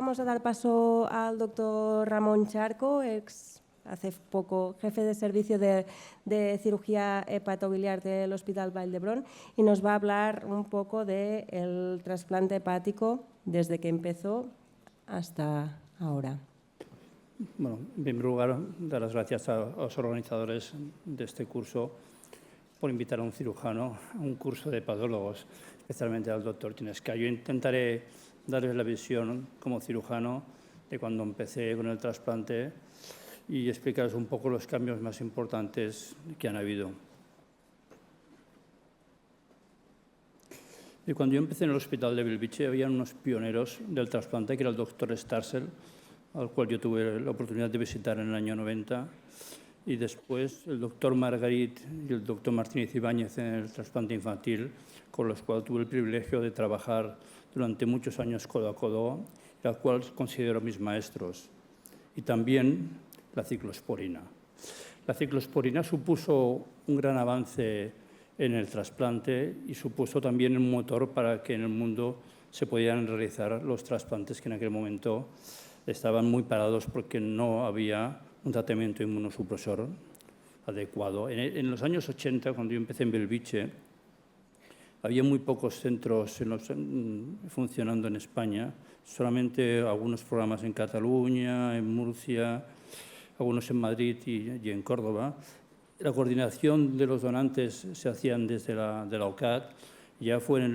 vamos a dar paso al doctor Ramón Charco, hace poco jefe de servicio de cirugía hepatobiliar del Hospital Vall d'Hebron, y nos va a hablar un poco del trasplante hepático desde que empezó hasta ahora. Bueno, en primer lugar, dar las gracias a los organizadores de este curso por invitar a un cirujano a un curso de hepatólogos, especialmente al doctor Tinesca. Yo intentaré darles la visión como cirujano de cuando empecé con el trasplante y explicarles un poco los cambios más importantes que han habido. Y cuando yo empecé en el Hospital de Bellvitge había unos pioneros del trasplante, que era el doctor Starsel, al cual yo tuve la oportunidad de visitar en el año 90, y después el doctor Margarit y el doctor Martínez Ibáñez en el trasplante infantil, con los cuales tuve el privilegio de trabajar durante muchos años codo a codo, y al cual considero mis maestros. Y también la ciclosporina. La ciclosporina supuso un gran avance en el trasplante y supuso también un motor para que en el mundo se pudieran realizar los trasplantes que en aquel momento estaban muy parados porque no había un tratamiento inmunosupresor adecuado. En los años 80, cuando yo empecé en Bellvitge, había muy pocos centros funcionando en España, solamente algunos programas en Cataluña, en Murcia, algunos en Madrid y en Córdoba. La coordinación de los donantes se hacían desde la OCAT. Ya fue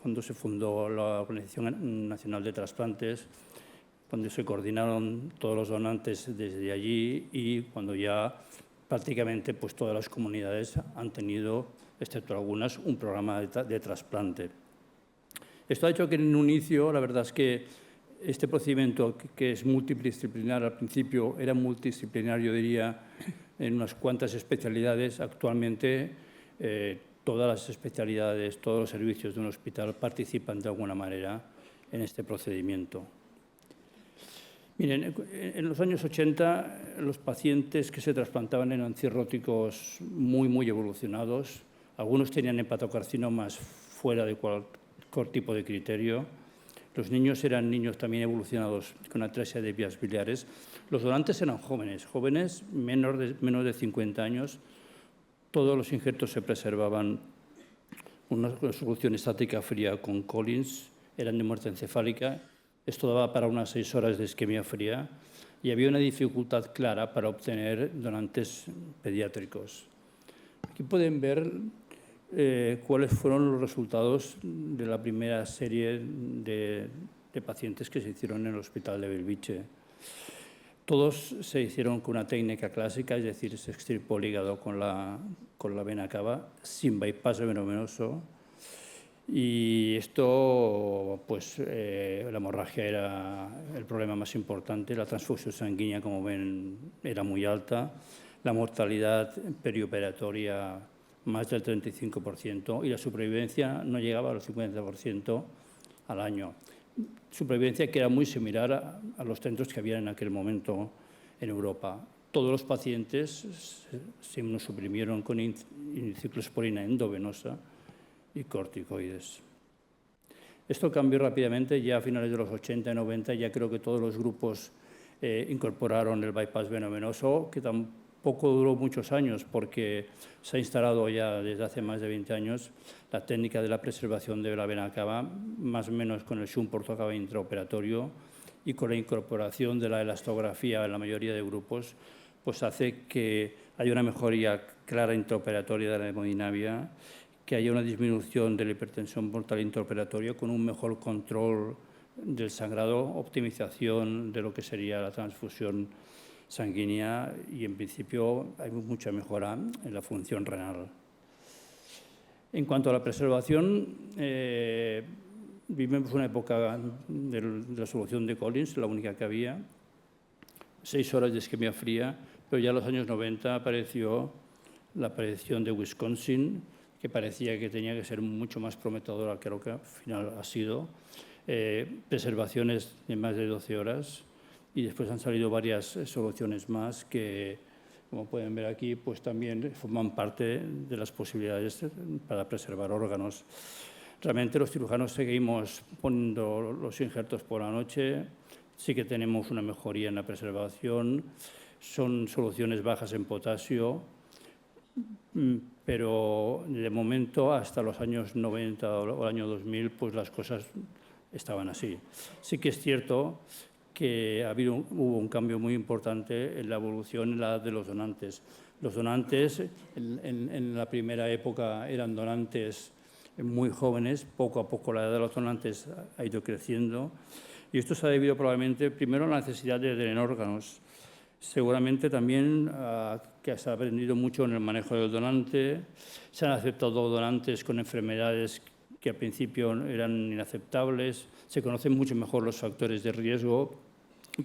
cuando se fundó la Organización Nacional de Trasplantes, cuando se coordinaron todos los donantes desde allí y cuando ya prácticamente pues, todas las comunidades han tenido, excepto algunas, un programa de trasplante. Esto ha hecho que en un inicio, la verdad es que este procedimiento, que es multidisciplinar, al principio era multidisciplinario, diría, en unas cuantas especialidades. Actualmente todas las especialidades, todos los servicios de un hospital participan de alguna manera en este procedimiento. Miren, en los años 80 los pacientes que se trasplantaban eran cirróticos muy evolucionados. Algunos tenían hepatocarcinomas fuera de cualquier tipo de criterio. Los niños eran niños también evolucionados con atrasia de vías biliares. Los donantes eran jóvenes menos de 50 años. Todos los injertos se preservaban una solución estática fría con Collins, eran de muerte encefálica. Esto daba para unas 6 horas de isquemia fría y había una dificultad clara para obtener donantes pediátricos. Aquí pueden ver cuáles fueron los resultados de la primera serie de pacientes que se hicieron en el Hospital de Bellvitge. Todos se hicieron con una técnica clásica, es decir, se extirpó el hígado con la vena cava, sin bypass venoso. Y esto, pues, la hemorragia era el problema más importante. La transfusión sanguínea, como ven, era muy alta. La mortalidad perioperatoria, más del 35%, y la supervivencia no llegaba al 50% al año. Supervivencia que era muy similar a los centros que había en aquel momento en Europa. Todos los pacientes se inmunosuprimieron con ciclosporina endovenosa y corticoides. Esto cambió rápidamente, ya a finales de los 80 y 90, ya creo que todos los grupos incorporaron el bypass venovenoso, que tampoco duró muchos años porque se ha instalado ya desde hace más de 20 años la técnica de la preservación de la vena cava, más o menos con el shunt portocava intraoperatorio, y con la incorporación de la elastografía en la mayoría de grupos, pues hace que haya una mejoría clara intraoperatoria de la hemodinamia, que haya una disminución de la hipertensión portal intraoperatoria con un mejor control del sangrado, optimización de lo que sería la transfusión sanguínea y, en principio, hay mucha mejora en la función renal. En cuanto a la preservación, vivimos una época de la solución de Collins, la única que había, 6 horas de isquemia fría, pero ya en los años 90 apareció la aparición de Wisconsin, que parecía que tenía que ser mucho más prometedora que lo que al final ha sido. Preservaciones de más de 12 horas y después han salido varias soluciones más que, como pueden ver aquí, pues también forman parte de las posibilidades para preservar órganos. Realmente los cirujanos seguimos poniendo los injertos por la noche, sí que tenemos una mejoría en la preservación, son soluciones bajas en potasio, pero de momento hasta los años 90 o el año 2000 pues las cosas estaban así. Sí que es cierto que hubo un cambio muy importante en la evolución en la edad de los donantes. Los donantes en la primera época eran donantes muy jóvenes, poco a poco la edad de los donantes ha ido creciendo y esto se ha debido probablemente primero a la necesidad de tener órganos. Seguramente también que se ha aprendido mucho en el manejo del donante, se han aceptado donantes con enfermedades que al principio eran inaceptables, se conocen mucho mejor los factores de riesgo,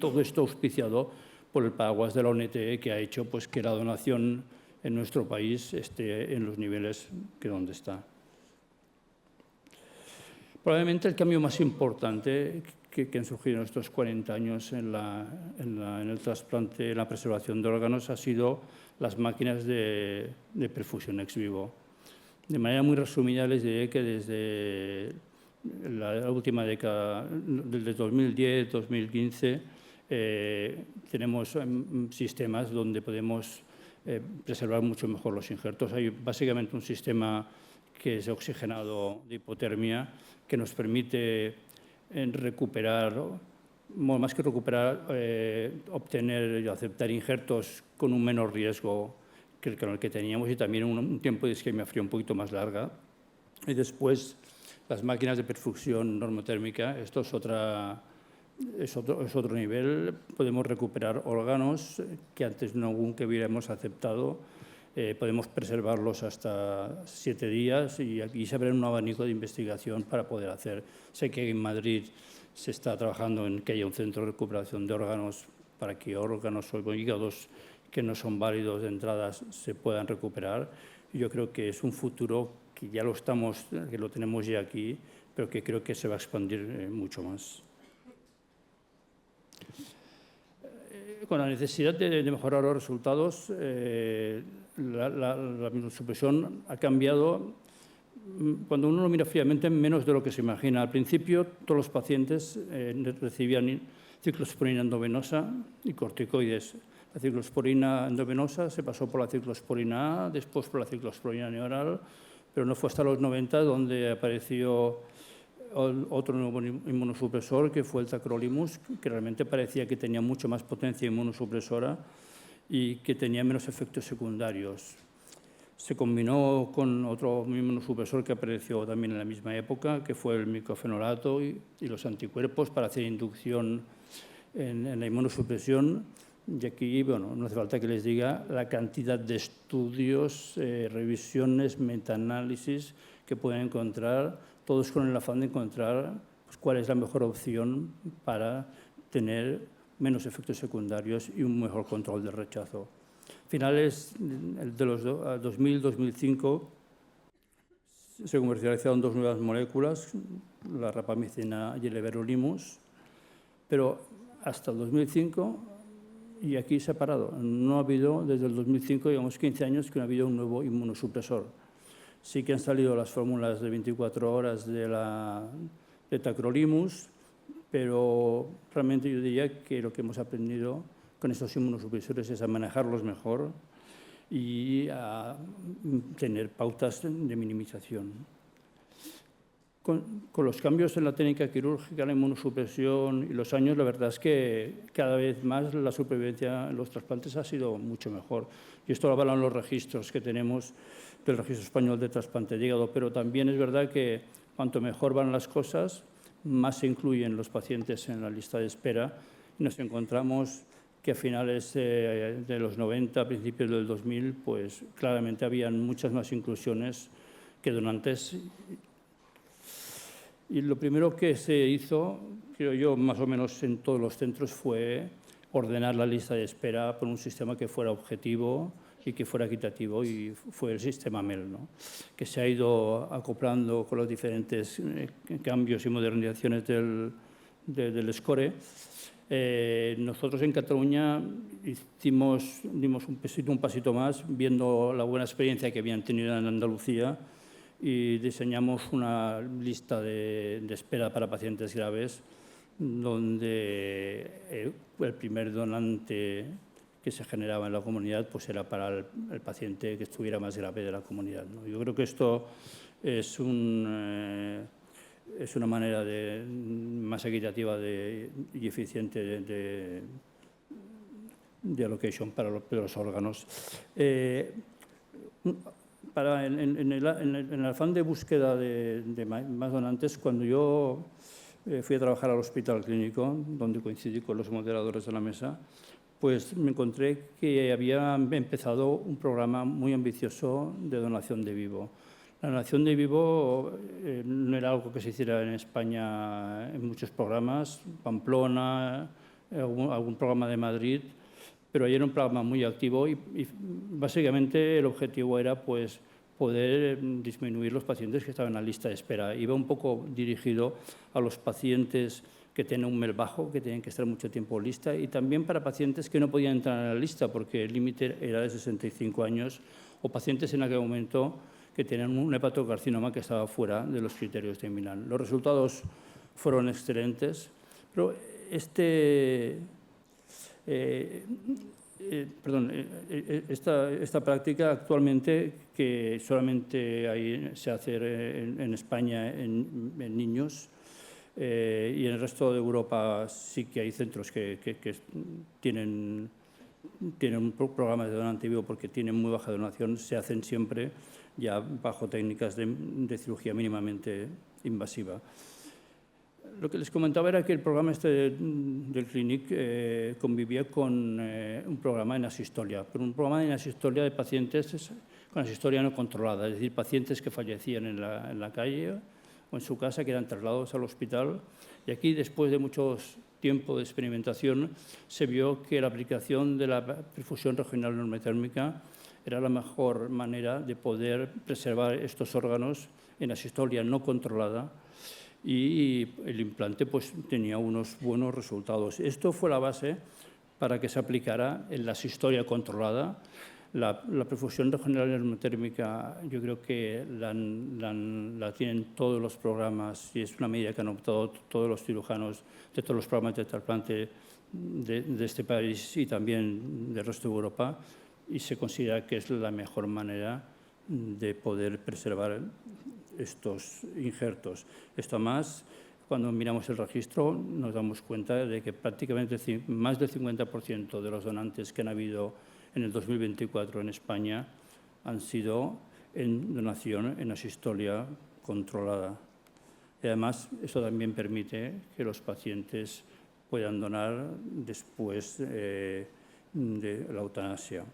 todo esto auspiciado por el paraguas de la ONT que ha hecho pues, que la donación en nuestro país esté en los niveles que donde está. Probablemente el cambio más importante que han surgido en estos 40 años en el trasplante, en la preservación de órganos, ha sido las máquinas de perfusión ex vivo. De manera muy resumida, les diré que desde la última década, desde 2010-2015, tenemos sistemas donde podemos preservar mucho mejor los injertos. Hay básicamente un sistema que es oxigenado de hipotermia que nos permite recuperar, más que recuperar, obtener y aceptar injertos con un menor riesgo que el que teníamos y también un tiempo de isquemia fría un poquito más larga. Y después las máquinas de perfusión normotérmica, esto es otro nivel. Podemos recuperar órganos que antes nunca hubiéramos aceptado. Podemos preservarlos hasta 7 días y aquí se abre un abanico de investigación para poder hacer. Sé que en Madrid se está trabajando en que haya un centro de recuperación de órganos para que órganos o hígados que no son válidos de entradas se puedan recuperar. Yo creo que es un futuro que ya que lo tenemos ya aquí, pero que creo que se va a expandir mucho más. Con la necesidad de mejorar los resultados, la inmunosupresión ha cambiado, cuando uno lo mira fríamente, menos de lo que se imagina. Al principio, todos los pacientes recibían ciclosporina endovenosa y corticoides. La ciclosporina endovenosa se pasó por la ciclosporina A, después por la ciclosporina neoral, pero no fue hasta los 90 donde apareció otro nuevo inmunosupresor, que fue el tacrolimus, que realmente parecía que tenía mucho más potencia inmunosupresora y que tenía menos efectos secundarios. Se combinó con otro inmunosupresor que apareció también en la misma época, que fue el micofenolato y los anticuerpos para hacer inducción en la inmunosupresión. Y aquí, bueno, no hace falta que les diga la cantidad de estudios, revisiones, metaanálisis que pueden encontrar, todos con el afán de encontrar pues, cuál es la mejor opción para tener menos efectos secundarios y un mejor control del rechazo. A finales de los 2000-2005 se comercializaron 2 nuevas moléculas, la rapamicina y el everolimus, pero hasta el 2005, y aquí se ha parado, no ha habido, desde el 2005, digamos 15 años, que no ha habido un nuevo inmunosupresor. Sí que han salido las fórmulas de 24 horas de tacrolimus, pero realmente yo diría que lo que hemos aprendido con estos inmunosupresores es a manejarlos mejor y a tener pautas de minimización. Con los cambios en la técnica quirúrgica, la inmunosupresión y los años, la verdad es que cada vez más la supervivencia en los trasplantes ha sido mucho mejor. Y esto lo avalan los registros que tenemos del Registro Español de Trasplante de Hígado, pero también es verdad que cuanto mejor van las cosas, más se incluyen los pacientes en la lista de espera y nos encontramos que a finales de los 90, a principios del 2000, pues claramente habían muchas más inclusiones que donantes. Y lo primero que se hizo, creo yo, más o menos en todos los centros, fue ordenar la lista de espera por un sistema que fuera objetivo y que fuera equitativo, y fue el sistema MEL, ¿no? Que se ha ido acoplando con los diferentes cambios y modernizaciones del SCORE. Nosotros en Cataluña dimos un pasito más, viendo la buena experiencia que habían tenido en Andalucía, y diseñamos una lista de espera para pacientes graves donde el primer donante que se generaba en la comunidad pues era para el paciente que estuviera más grave de la comunidad, ¿no? Yo creo que esto es una manera más equitativa y eficiente de allocation para los órganos. En el afán de búsqueda de más donantes, cuando yo fui a trabajar al Hospital Clínico, donde coincidí con los moderadores de la mesa, pues me encontré que había empezado un programa muy ambicioso de donación de vivo. La donación de vivo no era algo que se hiciera en España en muchos programas, Pamplona, algún programa de Madrid, pero ahí era un programa muy activo y básicamente el objetivo era pues, poder disminuir los pacientes que estaban en la lista de espera. Iba un poco dirigido a los pacientes que tienen un MEL bajo, que tienen que estar mucho tiempo en lista, y también para pacientes que no podían entrar en la lista porque el límite era de 65 años, o pacientes en aquel momento que tenían un hepatocarcinoma que estaba fuera de los criterios de Milán. Los resultados fueron excelentes, pero esta práctica actualmente, que solamente se hace en España en niños, y en el resto de Europa sí que hay centros que tienen un programa de donante vivo porque tienen muy baja donación, se hacen siempre ya bajo técnicas de cirugía mínimamente invasiva. Lo que les comentaba era que el programa del Clinic convivía con un programa en asistolia, pero un programa en asistolia de pacientes con asistolia no controlada, es decir, pacientes que fallecían en la calle o en su casa, que eran trasladados al hospital. Y aquí, después de mucho tiempo de experimentación, se vio que la aplicación de la perfusión regional normotérmica era la mejor manera de poder preservar estos órganos en asistolia no controlada, y el implante pues, tenía unos buenos resultados. Esto fue la base para que se aplicara en la asistolia controlada. La perfusión regional normotérmica, yo creo que la tienen todos los programas y es una medida que han optado todos los cirujanos de todos los programas de trasplante de este país y también del resto de Europa, y se considera que es la mejor manera de poder preservar estos injertos. Esto más, cuando miramos el registro, nos damos cuenta de que prácticamente más del 50% de los donantes que han habido en el 2024 en España han sido en donación en asistolia controlada. Y además, eso también permite que los pacientes puedan donar después de la eutanasia.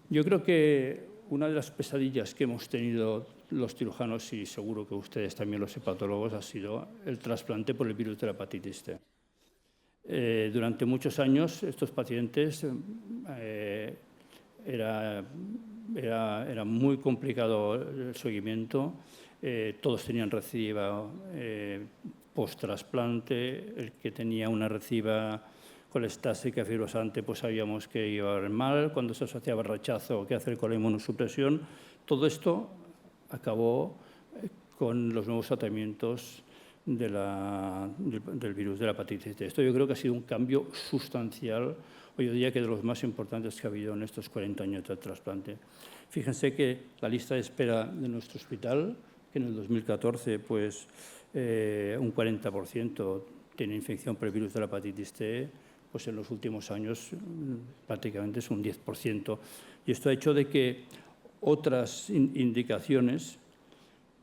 Yo creo que una de las pesadillas que hemos tenido los cirujanos, y seguro que ustedes también los hepatólogos, ha sido el trasplante por el virus de la hepatitis C. Durante muchos años estos pacientes era muy complicado el seguimiento, todos tenían recidiva post-trasplante, el que tenía una recidiva colestásica fibrosante pues sabíamos que iba a ir mal, cuando se asociaba el rechazo, qué hacer con la inmunosupresión. Todo esto acabó con los nuevos tratamientos del virus de la hepatitis C. Esto yo creo que ha sido un cambio sustancial, hoy en día que de los más importantes que ha habido en estos 40 años de trasplante. Fíjense que la lista de espera de nuestro hospital, que en el 2014 pues, un 40% tiene infección por el virus de la hepatitis C, pues en los últimos años prácticamente es un 10%. Y esto ha hecho de que otras indicaciones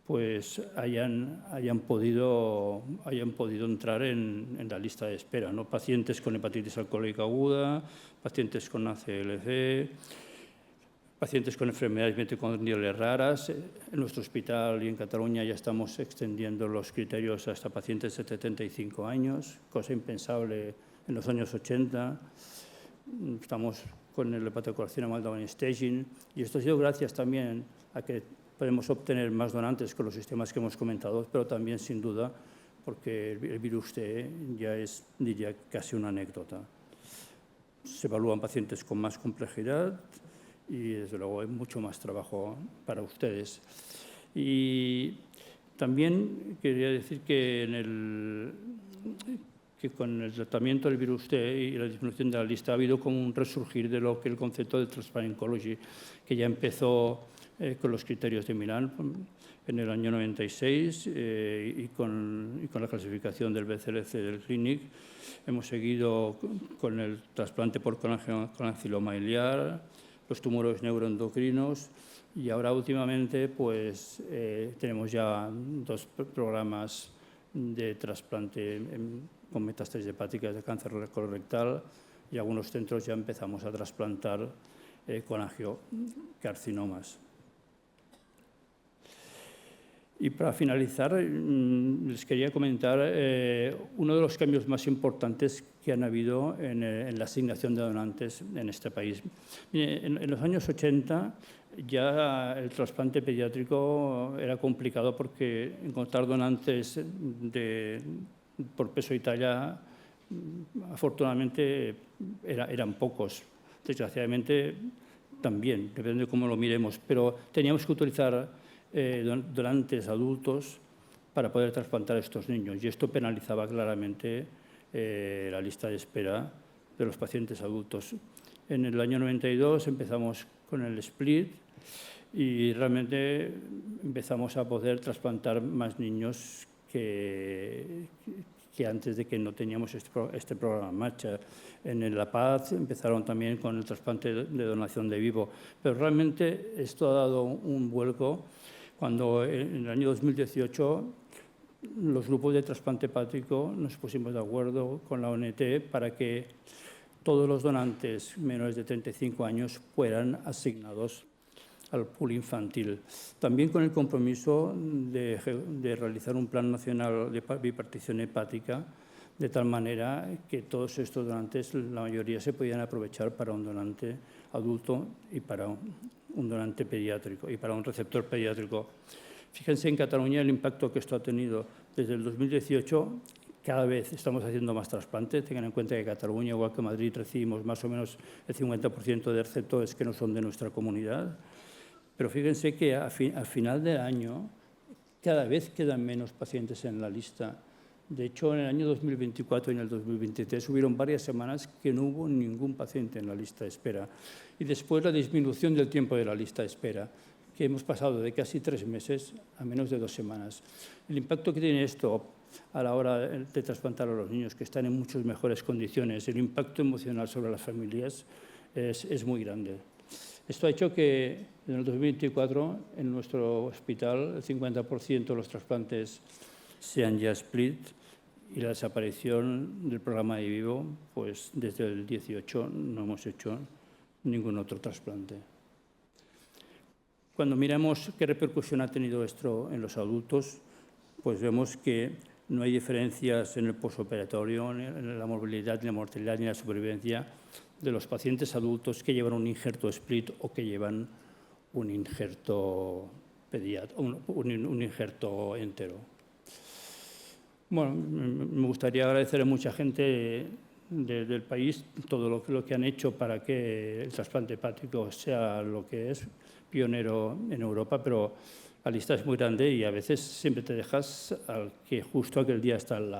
pues hayan podido entrar en la lista de espera, ¿no? Pacientes con hepatitis alcohólica aguda, pacientes con ACLC, pacientes con enfermedades mitocondriales raras. En nuestro hospital y en Cataluña ya estamos extendiendo los criterios hasta pacientes de 75 años, cosa impensable en los años 80. Estamos con el hepatocarcinoma advanced staging, y esto ha sido gracias también a que podemos obtener más donantes con los sistemas que hemos comentado, pero también, sin duda, porque el virus T ya es, diría, casi una anécdota. Se evalúan pacientes con más complejidad y, desde luego, hay mucho más trabajo para ustedes. Y También quería decir que con el tratamiento del virus T y la disminución de la lista ha habido como un resurgir de lo que el concepto de Transplant Oncology, que ya empezó con los criterios de Milán en el año 96 y con la clasificación del BCLC del Clinic. Hemos seguido con el trasplante por colangioma iliar, los tumores neuroendocrinos y ahora últimamente pues, tenemos ya 2 programas de trasplante con metástasis hepáticas de cáncer colorectal y algunos centros ya empezamos a trasplantar colangiocarcinomas. Y para finalizar, les quería comentar uno de los cambios más importantes que han habido en la asignación de donantes en este país. En los años 80 ya el trasplante pediátrico era complicado porque encontrar donantes por peso y talla, afortunadamente, eran pocos. Desgraciadamente, también, depende de cómo lo miremos, pero teníamos que utilizar donantes adultos para poder trasplantar a estos niños y esto penalizaba claramente la lista de espera de los pacientes adultos. En el año 92 empezamos con el split y realmente empezamos a poder trasplantar más niños que antes de que no teníamos este programa en marcha. En La Paz empezaron también con el trasplante de donación de vivo, pero realmente esto ha dado un vuelco cuando en el año 2018 los grupos de trasplante hepático nos pusimos de acuerdo con la ONT para que todos los donantes menores de 35 años fueran asignados al pool infantil. También con el compromiso de realizar un plan nacional de bipartición hepática, de tal manera que todos estos donantes, la mayoría se podían aprovechar para un donante adulto y para un donante pediátrico y para un receptor pediátrico. Fíjense en Cataluña el impacto que esto ha tenido. Desde el 2018 cada vez estamos haciendo más trasplantes. Tengan en cuenta que Cataluña, igual que Madrid, recibimos más o menos el 50% de receptores que no son de nuestra comunidad. Pero fíjense que al final del año cada vez quedan menos pacientes en la lista. De hecho, en el año 2024 y en el 2023 hubieron varias semanas que no hubo ningún paciente en la lista de espera. Y después la disminución del tiempo de la lista de espera, que hemos pasado de casi 3 meses a menos de 2 semanas. El impacto que tiene esto a la hora de trasplantar a los niños, que están en muchas mejores condiciones, el impacto emocional sobre las familias es muy grande. Esto ha hecho que en el 2024 en nuestro hospital el 50% de los trasplantes sean ya split y la desaparición del programa de vivo, pues desde el 18 no hemos hecho ningún otro trasplante. Cuando miramos qué repercusión ha tenido esto en los adultos, pues vemos que no hay diferencias en el postoperatorio, en la morbilidad, ni la mortalidad, ni la supervivencia de los pacientes adultos que llevan un injerto split o que llevan un injerto un injerto entero. Bueno, me gustaría agradecer a mucha gente del país todo lo que han hecho para que el trasplante hepático sea lo que es, pionero en Europa, pero la lista es muy grande y a veces siempre te dejas al que justo aquel día está en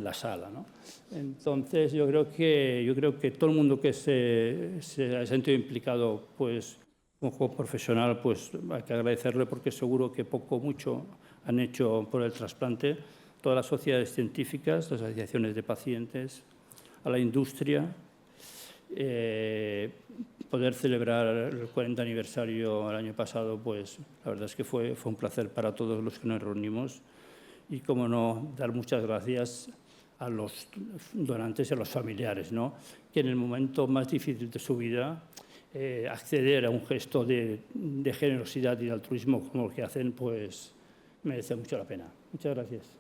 la sala, ¿no? Entonces yo creo que todo el mundo que se ha sentido implicado, pues como profesional, pues hay que agradecerle porque seguro que poco o mucho han hecho por el trasplante. Todas las sociedades científicas, las asociaciones de pacientes, a la industria, poder celebrar el 40 aniversario el año pasado, pues la verdad es que fue un placer para todos los que nos reunimos y, como no, dar muchas gracias a los donantes y a los familiares, ¿no? Que en el momento más difícil de su vida acceder a un gesto de generosidad y de altruismo como el que hacen, pues merece mucho la pena. Muchas gracias.